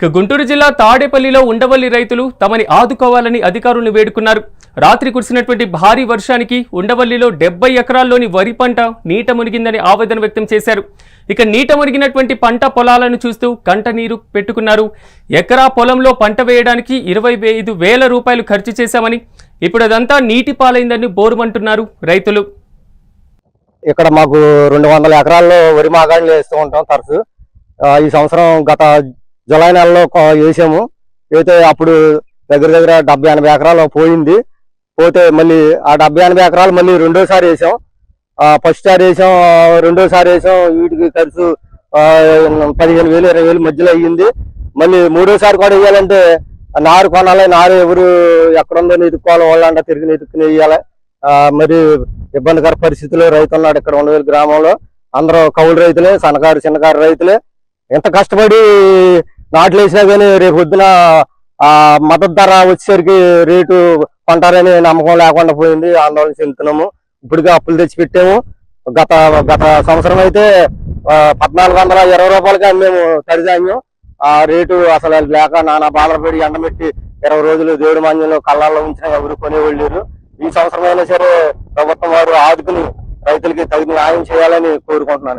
గుంటూరు జిల్లా తాడేపల్లిలో ఉండవల్లి రైతులు తమని ఆదుకోవాలని అధికారులను వేడుకున్నారు. రాత్రి కురిసినటువంటి భారీ వర్షానికి ఉండవల్లిలో 70 ఎకరాల్లోని వరి పంట నీట మునిగిందని ఆవేదన వ్యక్తం చేశారు. ఇక నీట మునిగినటువంటి పంట పొలాలను చూస్తూ కంట నీరు పెట్టుకున్నారు. ఎకరా పొలంలో పంట వేయడానికి 25,000 రూపాయలు ఖర్చు చేశామని, ఇప్పుడు అదంతా నీటి పాలైందని బోరుమంటున్నారు రైతులు. ఇక్కడ మాకు 200 ఎకరాల్లో వరి మాగాణి వేస్తూ ఉంటాం తరచు. ఈ సంవత్సరం గత జూలై నెలలో వేసాము. అయితే అప్పుడు దగ్గర 70-80 ఎకరాలు పోయింది. పోతే మళ్ళీ ఆ 70-80 ఎకరాలు మళ్ళీ రెండోసారి వేసాం. ఫస్ట్ సారి వేసాం, రెండోసారి వేసాం. వీటికి ఖర్చు 15,000-20,000 మధ్యలో అయ్యింది. మళ్ళీ మూడోసారి కూడా వేయాలంటే నారు కొనాలి. నారు ఎవరు ఎక్కడుందో ఎదుక్కోవాలి, వాళ్ళంట తిరిగి ఎదుక్కుని వేయాలి. మరి ఇబ్బందికర పరిస్థితుల్లో రైతు ఉన్నాడు ఇక్కడ ఉండవల్లి గ్రామంలో. అందరూ కౌలు రైతులే, సన్నకారు చిన్నకారు రైతులే. ఎంత కష్టపడి నాట్లు వేసినా కానీ రేపు పొద్దున మద్దతు ధర వచ్చేసరికి రేటు కొంటారని నమ్మకం లేకుండా పోయింది. ఆందోళన చెందుతున్నాము. ఇప్పటికే అప్పులు తెచ్చి పెట్టాము. గత సంవత్సరం అయితే 1,420 రూపాయలకి మేము తడిధాన్యం. ఆ రేటు అసలు లేక నానా బాధపడి ఎండబెట్టి 20 రోజులు దేవుడి మాన్యంలో కళ్ళల్లో ఉంచినా ఎవరు కొనేవాళ్ళు లేరు. ఈ సంవత్సరం అయినా సరే ప్రభుత్వం వారు ఆదుకుని రైతులకి తగిన న్యాయం చేయాలని కోరుకుంటున్నాను.